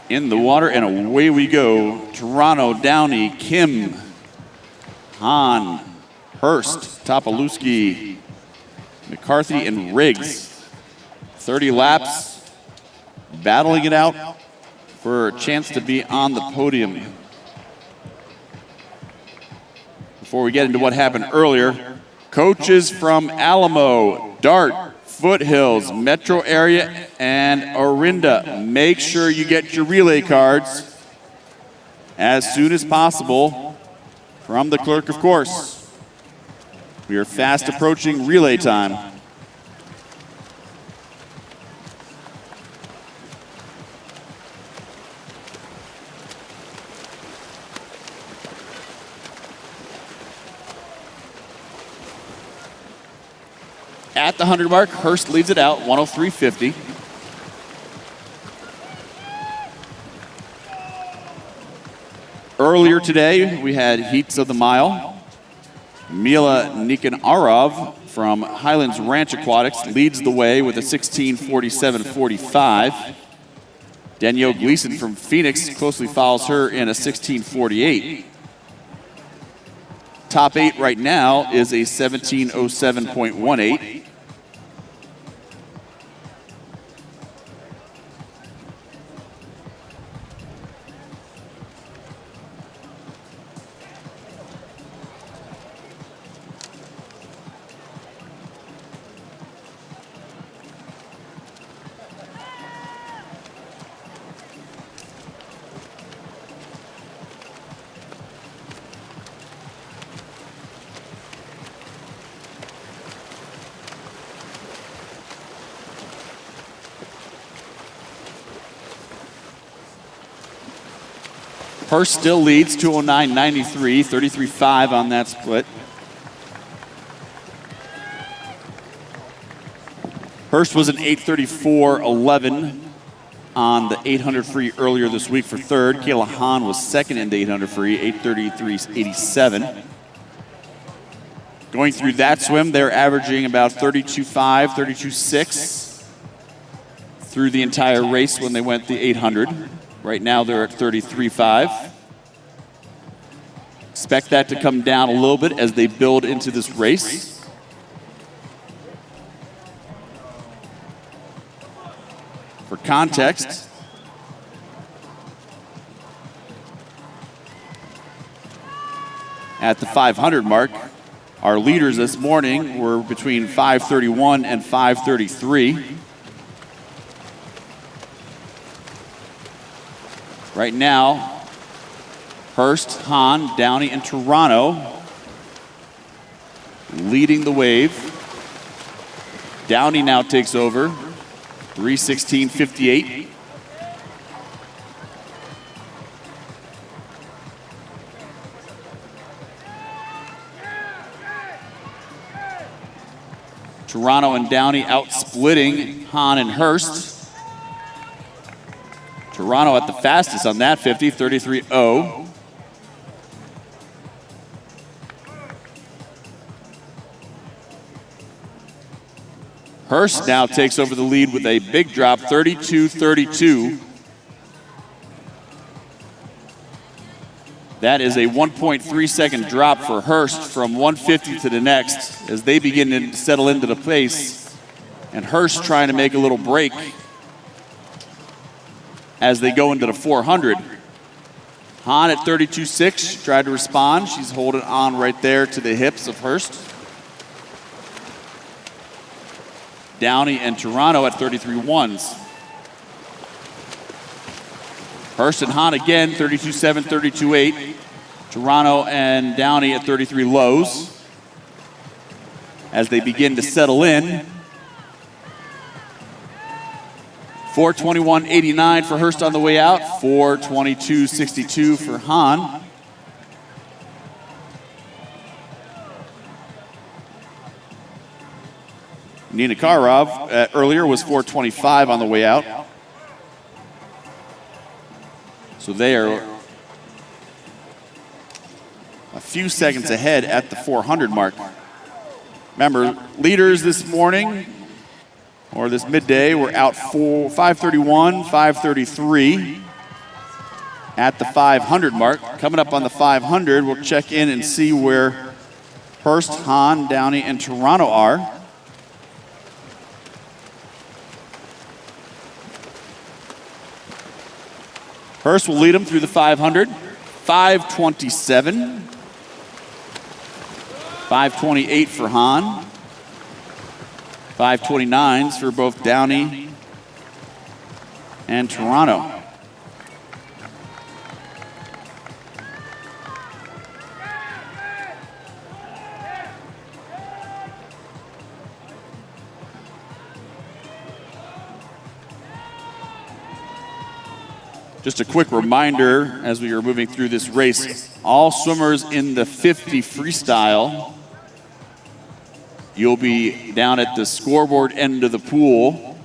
in the water, and away we go. Toronto, Downey, Kim, Han, Hurst, Topolewski, McCarthy, and Riggs. 30 laps, battling it out for a chance to be on the podium. Before we get into what happened earlier, coaches from Alamo, Dart, Foothills, Metro area, and Orinda, make sure you get your relay cards as soon as possible from the clerk, of course. We are fast approaching relay time. At the 100 mark, Hurst leads it out, 103.50. Earlier today, we had heats of the mile. Mila Nikanarov from Highlands Ranch Aquatics leads the way with a 16:47.45. Danielle Gleason from Phoenix closely follows her in a 16:48. Top 8 right now is a 17:07.18. Hurst still leads, 209.93, 33.5 on that split. Hurst was an 8:34.11 on the 800 free earlier this week for third. Kayla Han was second in the 800 free, 8:33.87. Going through that swim, they're averaging about 32.5, 32.6 through the entire race when they went the 800. Right now they're at 33.5. Expect that to come down a little bit as they build into this race. For context, at the 500 mark, our leaders this morning were between 5:31 and 5:33. Right now, Hurst, Han, Downey, and Toronto leading the wave. Downey now takes over, 3:16.58. Toronto and Downey out-splitting Han and Hurst. Toronto at the fastest on that 50, 33.0. Hurst now takes over the lead with a big drop, 32.32. That is a 1.3-second drop for Hurst from 150 to the next as they begin to settle into the pace. And Hurst trying to make a little break as they go into the 400. Han at 32.6 tried to respond. She's holding on right there to the hips of Hurst. Downey and Toronto at 33.1s. Hurst and Han again, 32.7, 32.8. Toronto and Downey at 33 lows. As they begin to settle in. 4:21.89 for Hurst on the way out, 4:22.62 for Han. Nina Karov earlier was 4:25 on the way out. So they are a few seconds ahead at the 400 mark. Remember, leaders this morning, or this midday, were out 5:31, 5:33. at the 500 mark. Coming up on the 500, we'll check in and see where Hurst, Han, Downey, and Toronto are. Hurst will lead them through the 500. 5:27. 5:28 for Han. 5:29s for both Downey and Toronto. Just a quick reminder as we are moving through this race, all swimmers in the 50 freestyle, you'll be down at the scoreboard end of the pool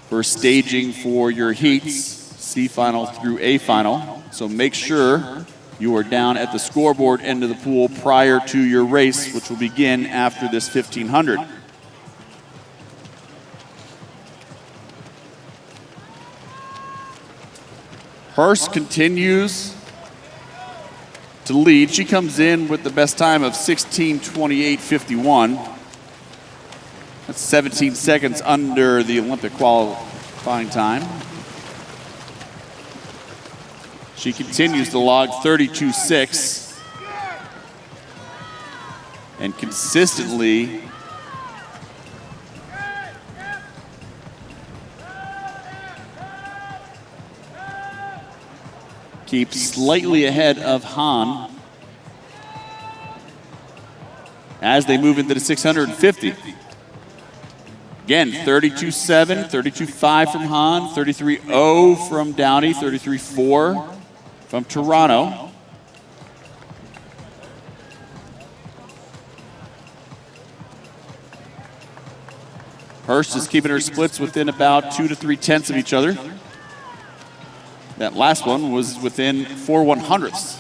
for staging for your heats, C final through A final. So make sure you are down at the scoreboard end of the pool prior to your race, which will begin after this 1500. Hurst continues to lead. She comes in with the best time of 16:28.51. That's 17 seconds under the Olympic qualifying time. She continues to log 32.6 and consistently keeps slightly ahead of Han as they move into the 650. Again, 32.7, 32.5 from Han, 33.0 from Downey, 33.4 from Toronto. Hurst is keeping her splits within about 2 to 3 tenths of each other. That last one was within 4 100ths.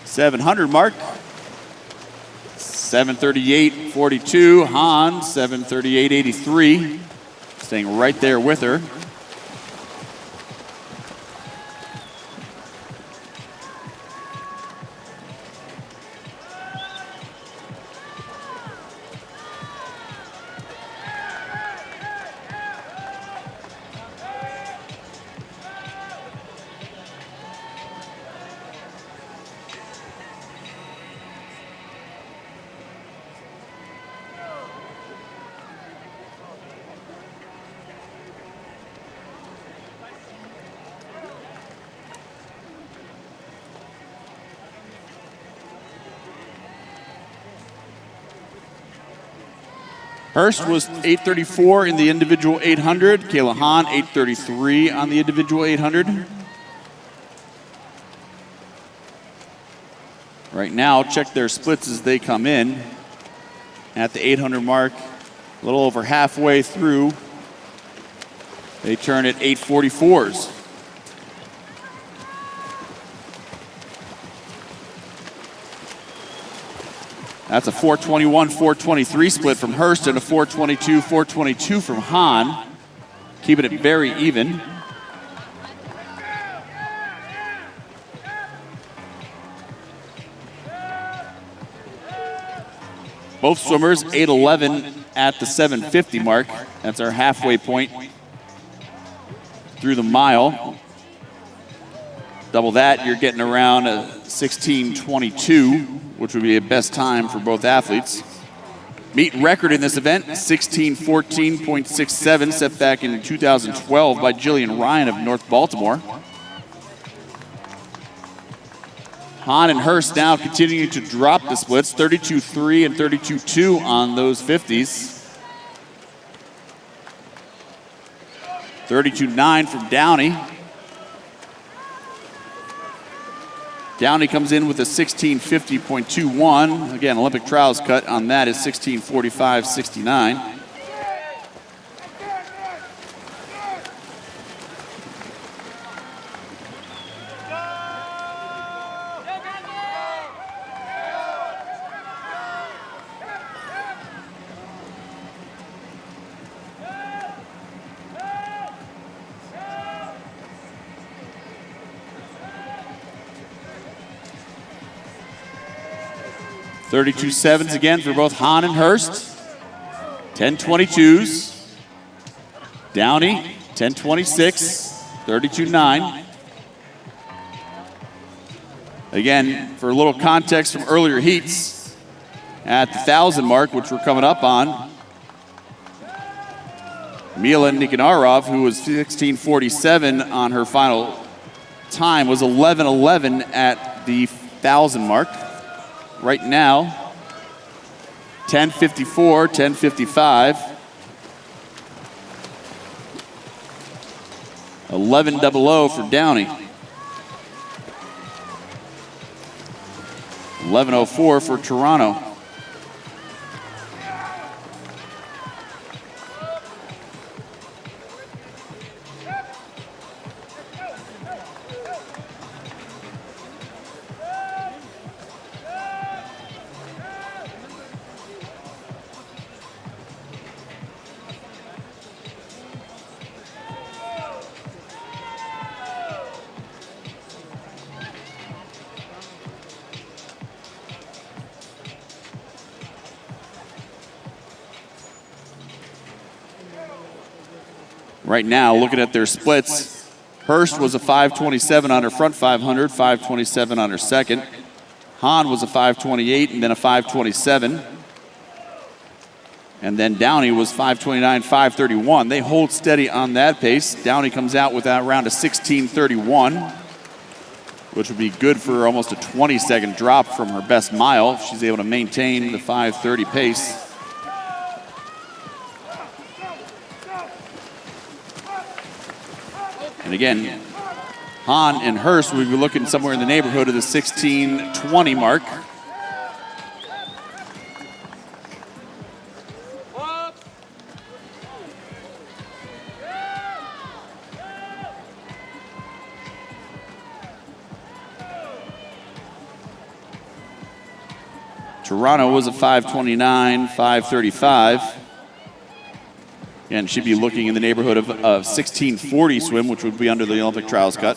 .700 mark. 7:38.42. Han, 7:38.83. Staying right there with her. Hurst was 8:34 in the individual 800. Kayla Han, 8:33 on the individual 800. Right now, check their splits as they come in. At the 800 mark, a little over halfway through, they turn at 8:44s. That's a 4:21, 4:23 split from Hurst and a 4:22, 4:22 from Han. Keeping it very even. Both swimmers 8:11 at the 750 mark. That's our halfway point through the mile. Double that, you're getting around a 16:22, which would be a best time for both athletes. Meet record in this event, 16:14.67, set back in 2012 by Jillian Ryan of North Baltimore. Han and Hurst now continuing to drop the splits, 32.3 and 32.2 on those 50s. 32.9 from Downey. Downey comes in with a 16:50.21. Again, Olympic trials cut on that is 16:45.69. 32.7s again for both Han and Hurst. 10.22s. Downey, 10.26, 32.9. Again, for a little context from earlier heats, at the 1,000 mark, which we're coming up on, Mila Nikonarov, who was 16.47 on her final time, was 11.11 at the 1,000 mark. Right now, 10.54, 10.55. 11.00 for Downey. 11.04 for Toronto. Right now, looking at their splits, Hurst was a 5.27 on her front 500, 5.27 on her second. Han was a 5.28 and then a 5.27. And then Downey was 5.29, 5.31. They hold steady on that pace. Downey comes out with around a 16.31, which would be good for almost a 20-second drop from her best mile if she's able to maintain the 5.30 pace. And again, Han and Hurst will be looking somewhere in the neighborhood of the 16:20 mark. Toronto was a 5.29, 5.35. And she'd be looking in the neighborhood of 16:40 swim, which would be under the Olympic trials cut.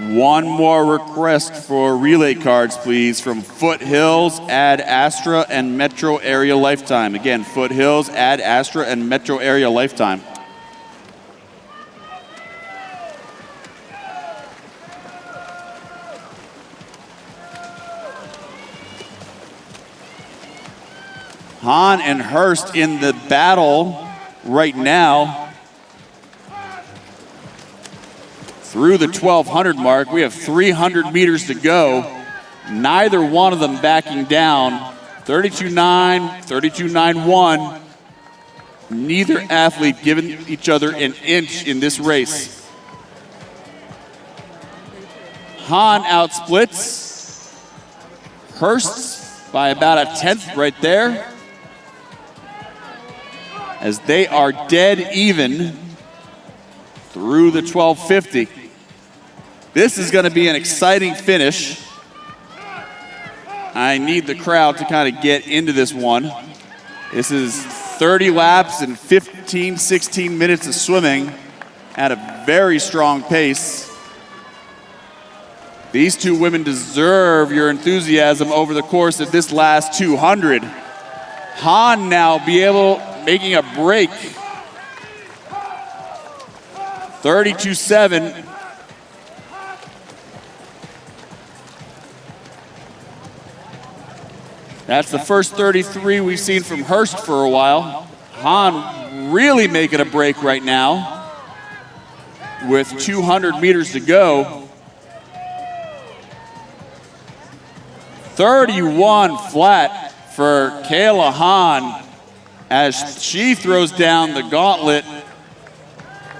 One more request for relay cards, please, from Foothills, Ad Astra, and Metro Area Lifetime. Again, Foothills, Ad Astra, and Metro Area Lifetime. Han and Hurst in the battle right now. Through the 1,200 mark, we have 300 meters to go. Neither one of them backing down. 32.9, 32.91. Neither athlete giving each other an inch in this race. Han outsplits Hurst by about a 1/10 right there, as they are dead even through the 1250. This is going to be an exciting finish. I need the crowd to kind of get into this one. This is 30 laps and 15, 16 minutes of swimming at a very strong pace. These two women deserve your enthusiasm over the course of this last 200. Han now making a break. 32.7. That's the first 33 we've seen from Hurst for a while. Han really making a break right now with 200 meters to go. 31 flat for Kayla Han as she throws down the gauntlet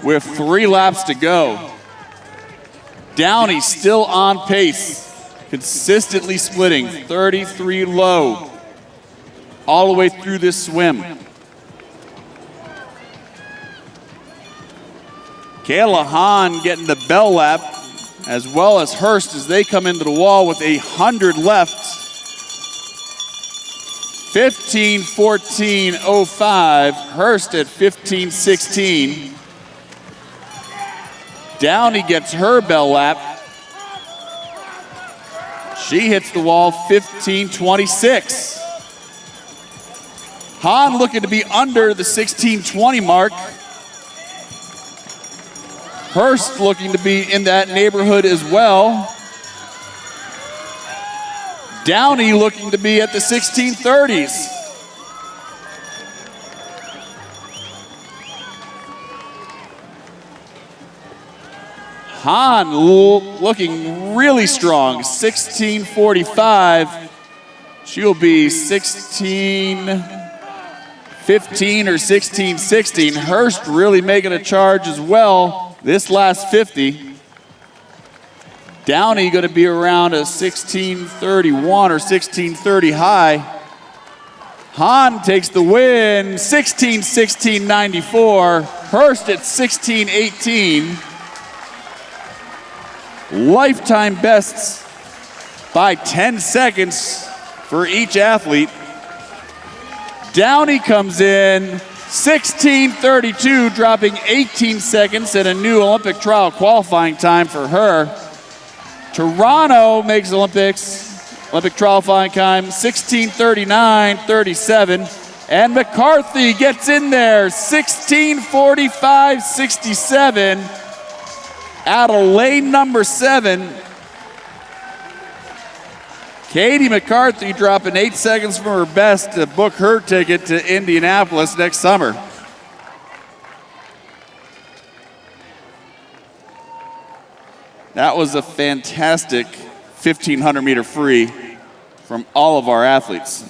with 3 laps to go. Downey still on pace, consistently splitting 33 low all the way through this swim. Kayla Han getting the bell lap, as well as Hurst as they come into the wall with 100 left. 15:14:05, Hurst at 15:16. Downey gets her bell lap. She hits the wall 15:26. Han looking to be under the 16:20 mark. Hurst looking to be in that neighborhood as well. Downey looking to be at the 16:30s. Han looking really strong, 16:45. She'll be 16:15 or 16:16. Hurst really making a charge as well this last 50. Downey going to be around a 16:31 or 16:30 high. Han takes the win, 16:16.94. Hurst at 16:18. Lifetime bests by 10 seconds for each athlete. Downey comes in 16:32, dropping 18 seconds and a new Olympic trial qualifying time for her. Toronto makes Olympic trial qualifying time 16:39.37, and McCarthy gets in there 16:45.67. Out of lane number 7. Katie McCarthy dropping 8 seconds from her best to book her ticket to Indianapolis next summer. That was a fantastic 1,500 meter free from all of our athletes.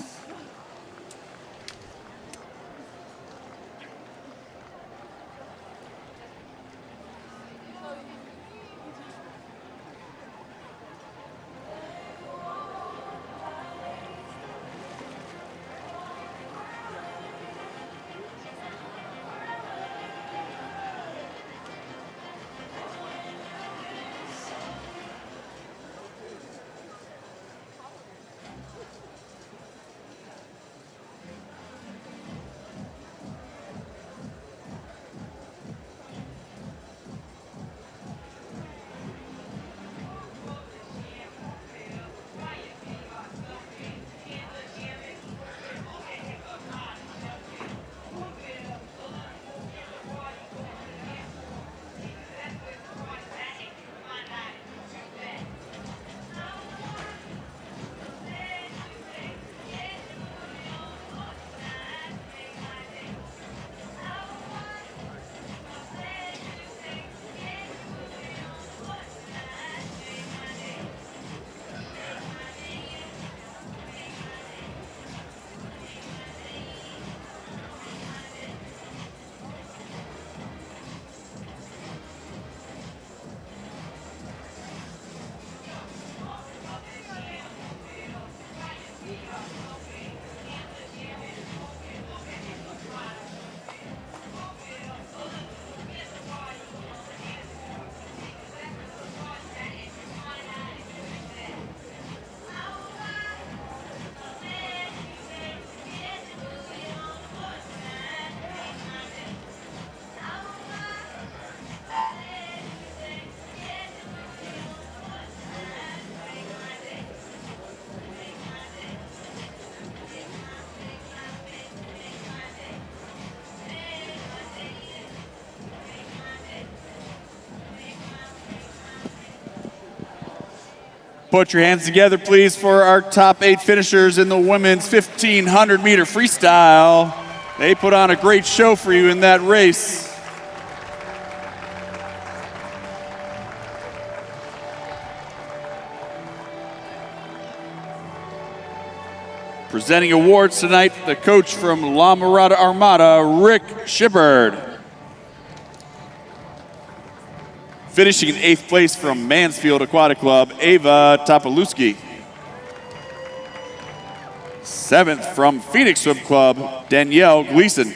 Put your hands together, please, for our top 8 finishers in the women's 1,500 meter freestyle. They put on a great show for you in that race. Presenting awards tonight, the coach from La Mirada Armada, Rick Shibard. Finishing in 8th place from Mansfield Aquatic Club, Ava Topolewski. 7th from Phoenix Swim Club, Danielle Gleason.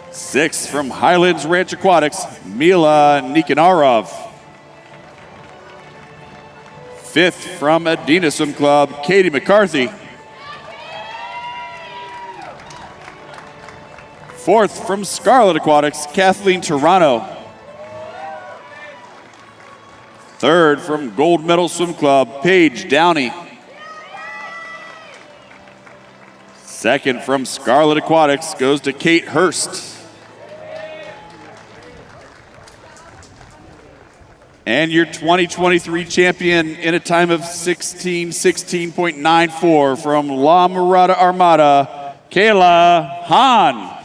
6th from Highlands Ranch Aquatics, Mila Nikanarov. 5th from Adina Swim Club, Katie McCarthy. 4th from Scarlet Aquatics, Kathleen Toronto. Third from Gold Medal Swim Club, Paige Downey. Second from Scarlet Aquatics goes to Kate Hurst. And your 2023 champion in a time of 16:16.94 from La Mirada Armada, Kayla Han.